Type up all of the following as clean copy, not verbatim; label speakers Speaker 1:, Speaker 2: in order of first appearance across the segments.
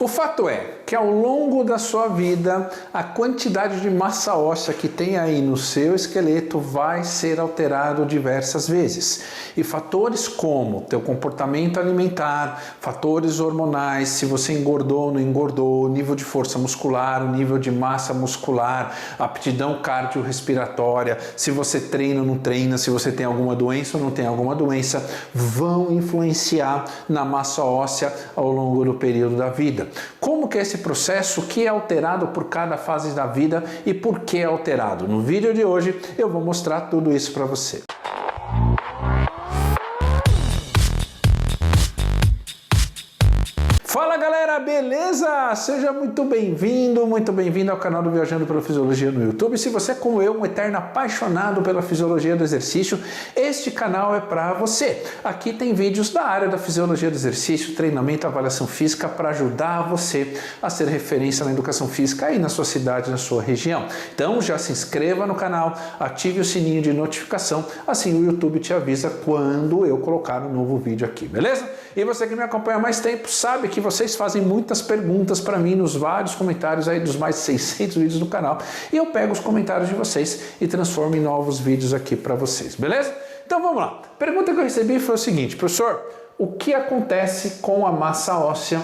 Speaker 1: O fato é que ao longo da sua vida, a quantidade de massa óssea que tem aí no seu esqueleto vai ser alterado diversas vezes. E fatores como teu comportamento alimentar, fatores hormonais, se você engordou ou não engordou, nível de força muscular, o nível de massa muscular, aptidão cardiorrespiratória, se você treina ou não treina, se você tem alguma doença ou não tem alguma doença, vão influenciar na massa óssea ao longo do período da vida. Como que é esse processo, que é alterado por cada fase da vida e por que é alterado? No vídeo de hoje eu vou mostrar tudo isso para você. Fala galera, beleza? Seja muito bem-vindo ao canal do Viajando pela Fisiologia no YouTube. Se você é como eu, um eterno apaixonado pela fisiologia do exercício, este canal é para você. Aqui tem vídeos da área da fisiologia do exercício, treinamento, avaliação física para ajudar você a ser referência na educação física aí na sua cidade, na sua região. Então já se inscreva no canal, ative o sininho de notificação, assim o YouTube te avisa quando eu colocar um novo vídeo aqui, beleza? E você que me acompanha há mais tempo sabe que vocês fazem muitas perguntas para mim nos vários comentários aí dos mais de 600 vídeos do canal e eu pego os comentários de vocês e transformo em novos vídeos aqui para vocês, beleza? Então vamos lá. A pergunta que eu recebi foi o seguinte: professor, o que acontece com a massa óssea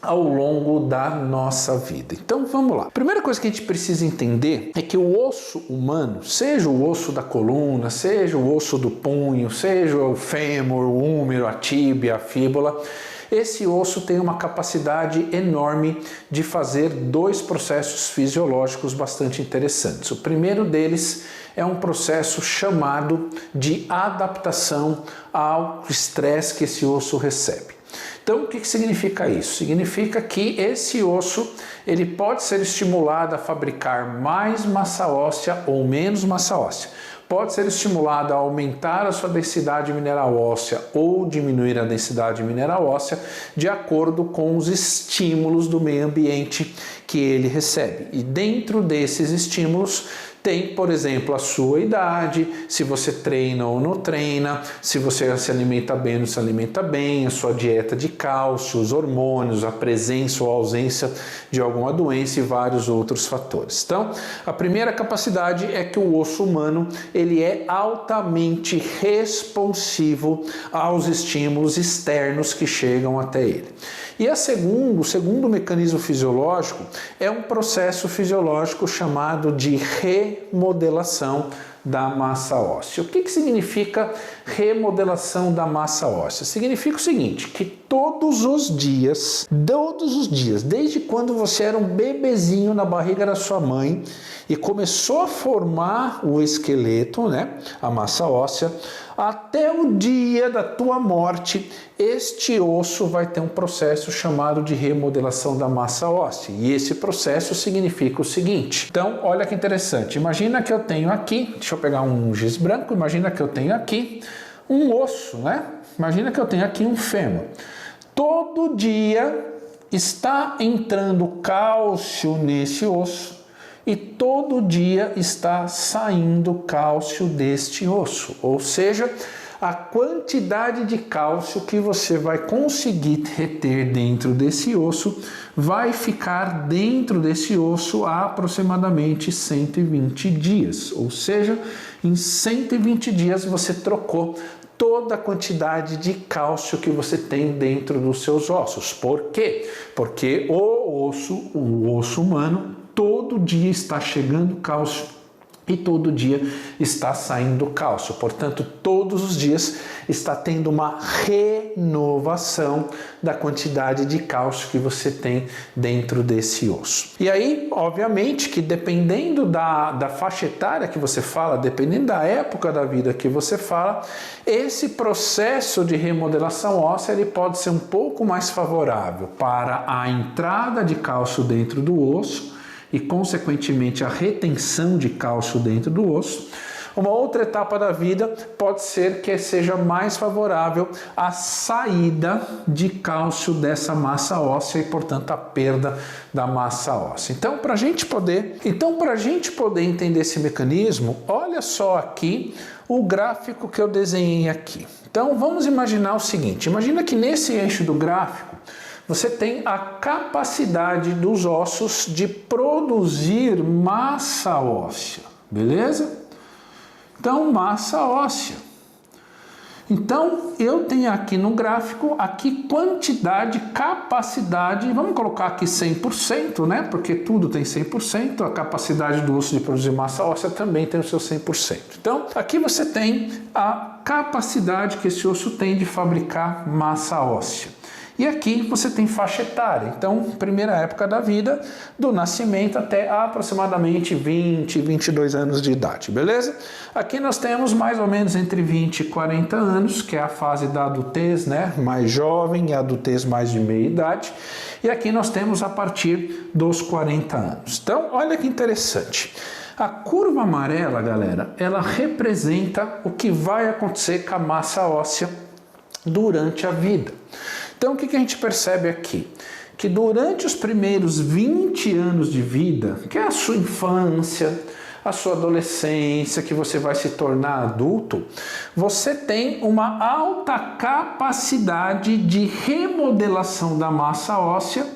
Speaker 1: ao longo da nossa vida? Então vamos lá. A primeira coisa que a gente precisa entender é que o osso humano, seja o osso da coluna, seja o osso do punho, seja o fêmur, o húmero, a tíbia, a fíbula, esse osso tem uma capacidade enorme de fazer dois processos fisiológicos bastante interessantes. O primeiro deles é um processo chamado de adaptação ao estresse que esse osso recebe. Então, o que significa isso? Significa que esse osso ele pode ser estimulado a fabricar mais massa óssea ou menos massa óssea. Pode ser estimulado a aumentar a sua densidade mineral óssea ou diminuir a densidade mineral óssea de acordo com os estímulos do meio ambiente que ele recebe. E dentro desses estímulos tem, por exemplo, a sua idade, se você treina ou não treina, se você se alimenta bem ou não se alimenta bem, a sua dieta de cálcio, os hormônios, a presença ou ausência de alguma doença e vários outros fatores. Então, a primeira capacidade é que o osso humano ele é altamente responsivo aos estímulos externos que chegam até ele. E o segundo mecanismo fisiológico é um processo fisiológico chamado de remodelação da massa óssea. O que significa remodelação da massa óssea? Significa o seguinte, que todos os dias, desde quando você era um bebezinho na barriga da sua mãe e começou a formar o esqueleto, né, a massa óssea, até o dia da tua morte, este osso vai ter um processo chamado de remodelação da massa óssea. E esse processo significa o seguinte. Então, olha que interessante. Imagina que eu tenho aqui, deixa eu pegar um giz branco, imagina que eu tenho aqui um osso, né? Imagina que eu tenho aqui um fêmur. Todo dia está entrando cálcio nesse osso e todo dia está saindo cálcio deste osso, ou seja, a quantidade de cálcio que você vai conseguir reter dentro desse osso vai ficar dentro desse osso há aproximadamente 120 dias, ou seja, em 120 dias você trocou toda a quantidade de cálcio que você tem dentro dos seus ossos. Por quê? Porque o osso humano, todo dia está chegando cálcio e todo dia está saindo cálcio. Portanto, todos os dias está tendo uma renovação da quantidade de cálcio que você tem dentro desse osso. E aí, obviamente, que dependendo da faixa etária que você fala, dependendo da época da vida que você fala, esse processo de remodelação óssea ele pode ser um pouco mais favorável para a entrada de cálcio dentro do osso e, consequentemente, a retenção de cálcio dentro do osso. Uma outra etapa da vida pode ser que seja mais favorável à saída de cálcio dessa massa óssea e, portanto, a perda da massa óssea. Então, para a gente poder entender esse mecanismo, olha só aqui o gráfico que eu desenhei aqui. Então, vamos imaginar o seguinte: imagina que nesse eixo do gráfico você tem a capacidade dos ossos de produzir massa óssea, beleza? Então, massa óssea. Então, eu tenho aqui no gráfico, aqui quantidade, capacidade, vamos colocar aqui 100%, né? Porque tudo tem 100%, a capacidade do osso de produzir massa óssea também tem o seu 100%. Então, aqui você tem a capacidade que esse osso tem de fabricar massa óssea. E aqui você tem faixa etária, então primeira época da vida, do nascimento até aproximadamente 20, 22 anos de idade, beleza? Aqui nós temos mais ou menos entre 20 e 40 anos, que é a fase da adultez, né? Mais jovem e adultez mais de meia idade. E aqui nós temos a partir dos 40 anos. Então, olha que interessante. A curva amarela, galera, ela representa o que vai acontecer com a massa óssea durante a vida. Então, o que a gente percebe aqui? Que durante os primeiros 20 anos de vida, que é a sua infância, a sua adolescência, que você vai se tornar adulto, você tem uma alta capacidade de remodelação da massa óssea,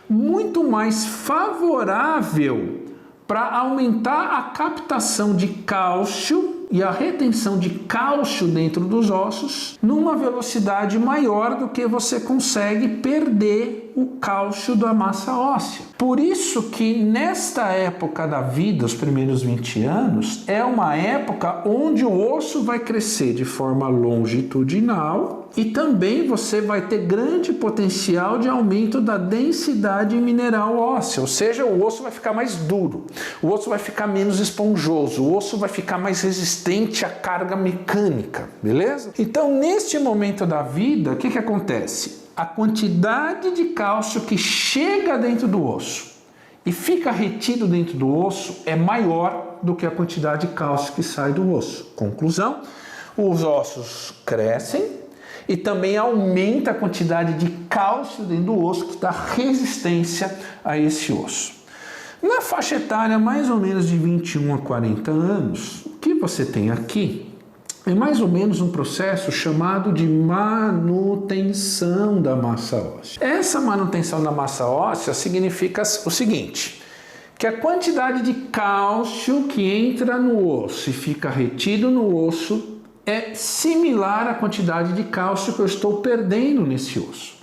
Speaker 1: muito mais favorável para aumentar a captação de cálcio e a retenção de cálcio dentro dos ossos numa velocidade maior do que você consegue perder o cálcio da massa óssea. Por isso que nesta época da vida, os primeiros 20 anos, é uma época onde o osso vai crescer de forma longitudinal e também você vai ter grande potencial de aumento da densidade mineral óssea, ou seja, o osso vai ficar mais duro, o osso vai ficar menos esponjoso, o osso vai ficar mais resistente à carga mecânica, beleza? Então, neste momento da vida, o que acontece? A quantidade de cálcio que chega dentro do osso e fica retido dentro do osso é maior do que a quantidade de cálcio que sai do osso. Conclusão, os ossos crescem e também aumenta a quantidade de cálcio dentro do osso que dá resistência a esse osso. Na faixa etária mais ou menos de 21 a 40 anos, o que você tem aqui é mais ou menos um processo chamado de manutenção da massa óssea. Essa manutenção da massa óssea significa o seguinte, que a quantidade de cálcio que entra no osso e fica retido no osso é similar à quantidade de cálcio que eu estou perdendo nesse osso.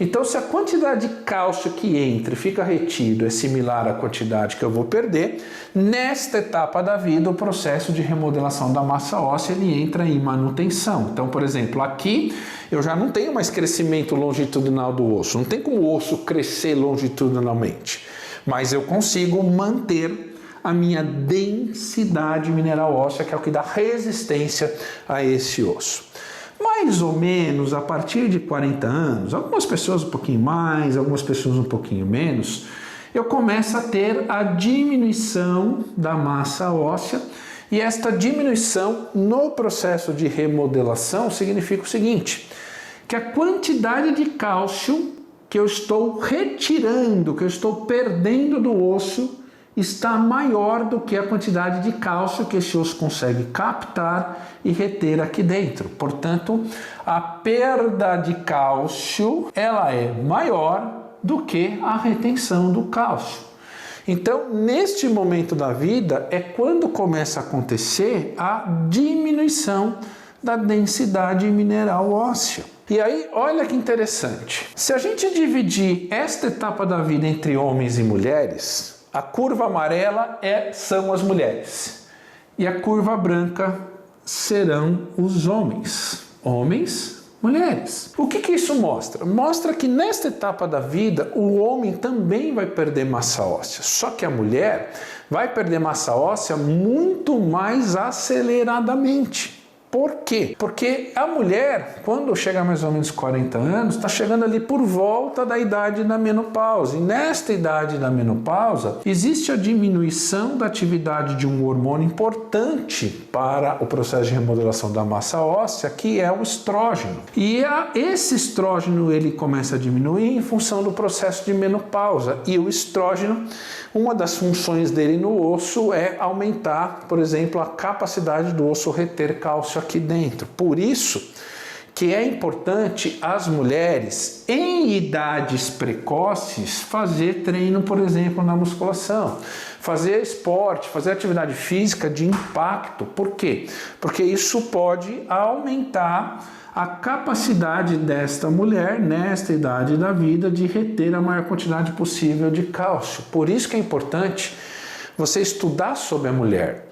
Speaker 1: Então, se a quantidade de cálcio que entra e fica retido é similar à quantidade que eu vou perder, nesta etapa da vida, o processo de remodelação da massa óssea ele entra em manutenção. Então, por exemplo, aqui eu já não tenho mais crescimento longitudinal do osso, não tem como o osso crescer longitudinalmente, mas eu consigo manter a minha densidade mineral óssea, que é o que dá resistência a esse osso. Mais ou menos a partir de 40 anos, algumas pessoas um pouquinho mais, algumas pessoas um pouquinho menos, eu começo a ter a diminuição da massa óssea e esta diminuição no processo de remodelação significa o seguinte, que a quantidade de cálcio que eu estou retirando, que eu estou perdendo do osso, está maior do que a quantidade de cálcio que esse osso consegue captar e reter aqui dentro. Portanto, a perda de cálcio ela é maior do que a retenção do cálcio. Então, neste momento da vida é quando começa a acontecer a diminuição da densidade mineral óssea. E aí, olha que interessante. Se a gente dividir esta etapa da vida entre homens e mulheres, a curva amarela são as mulheres e a curva branca serão os homens. Homens, mulheres. O que isso mostra? Mostra que nesta etapa da vida o homem também vai perder massa óssea, só que a mulher vai perder massa óssea muito mais aceleradamente. Por quê? Porque a mulher, quando chega a mais ou menos 40 anos, está chegando ali por volta da idade da menopausa. E nesta idade da menopausa, existe a diminuição da atividade de um hormônio importante para o processo de remodelação da massa óssea, que é o estrógeno. E esse estrógeno ele começa a diminuir em função do processo de menopausa. E o estrógeno, uma das funções dele no osso é aumentar, por exemplo, a capacidade do osso reter cálcio aqui dentro. Por isso que é importante as mulheres em idades precoces fazer treino, por exemplo, na musculação, fazer esporte, fazer atividade física de impacto. Por quê? Porque isso pode aumentar a capacidade desta mulher, nesta idade da vida, de reter a maior quantidade possível de cálcio. Por isso que é importante você estudar sobre a mulher.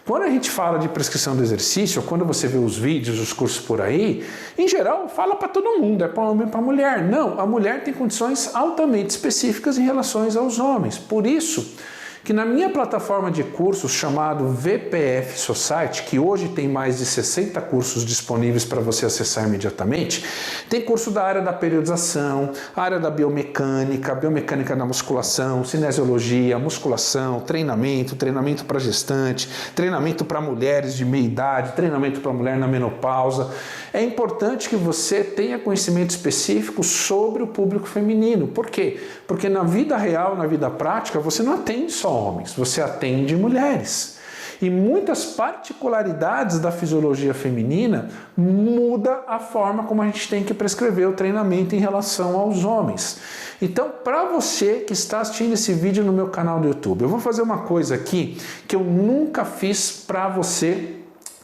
Speaker 1: Quando a gente fala de prescrição do exercício, ou quando você vê os vídeos, os cursos por aí, em geral fala para todo mundo, é para homem e para mulher. Não, a mulher tem condições altamente específicas em relação aos homens. Por isso que na minha plataforma de cursos chamado VPF Society, que hoje tem mais de 60 cursos disponíveis para você acessar imediatamente, tem curso da área da periodização, área da biomecânica, biomecânica da musculação, cinesiologia, musculação, treinamento para gestante, treinamento para mulheres de meia idade, treinamento para mulher na menopausa. É importante que você tenha conhecimento específico sobre o público feminino. Por quê? Porque na vida real, na vida prática, você não atende só homens, você atende mulheres. E muitas particularidades da fisiologia feminina muda a forma como a gente tem que prescrever o treinamento em relação aos homens. Então, para você que está assistindo esse vídeo no meu canal do YouTube, eu vou fazer uma coisa aqui que eu nunca fiz para você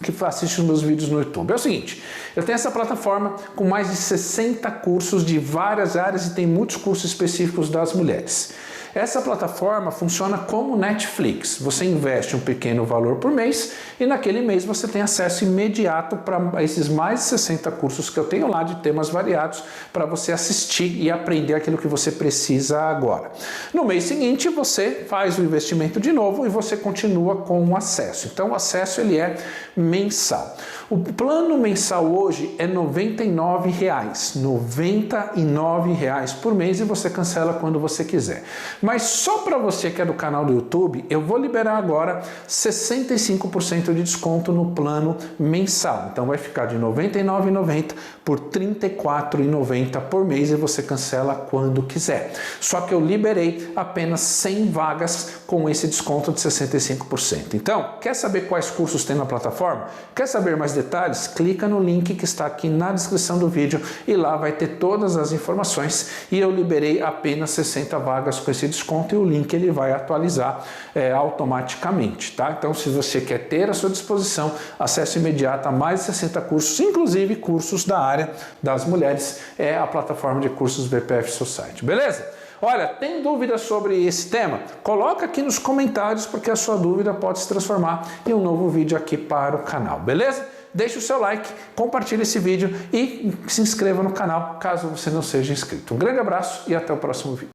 Speaker 1: que assiste os meus vídeos no YouTube. É o seguinte, eu tenho essa plataforma com mais de 60 cursos de várias áreas e tem muitos cursos específicos das mulheres. Essa plataforma funciona como Netflix. Você investe um pequeno valor por mês e naquele mês você tem acesso imediato para esses mais de 60 cursos que eu tenho lá de temas variados para você assistir e aprender aquilo que você precisa agora. No mês seguinte você faz o investimento de novo e você continua com o acesso. Então o acesso ele é mensal. O plano mensal hoje é R$ 99, R$ 99 por mês e você cancela quando você quiser. Mas só para você que é do canal do YouTube, eu vou liberar agora 65% de desconto no plano mensal. Então vai ficar de R$ 99,90 por R$ 34,90 por mês e você cancela quando quiser. Só que eu liberei apenas 100 vagas com esse desconto de 65%. Então, quer saber quais cursos tem na plataforma? Quer saber mais detalhes? Clica no link que está aqui na descrição do vídeo e lá vai ter todas as informações e eu liberei apenas 60 vagas com esse desconto e o link ele vai atualizar automaticamente, tá? Então, se você quer ter à sua disposição acesso imediato a mais de 60 cursos, inclusive cursos da área das mulheres, é a plataforma de cursos VPF Society, beleza? Olha, tem dúvida sobre esse tema? Coloca aqui nos comentários porque a sua dúvida pode se transformar em um novo vídeo aqui para o canal, beleza? Deixe o seu like, compartilhe esse vídeo e se inscreva no canal caso você não seja inscrito. Um grande abraço e até o próximo vídeo.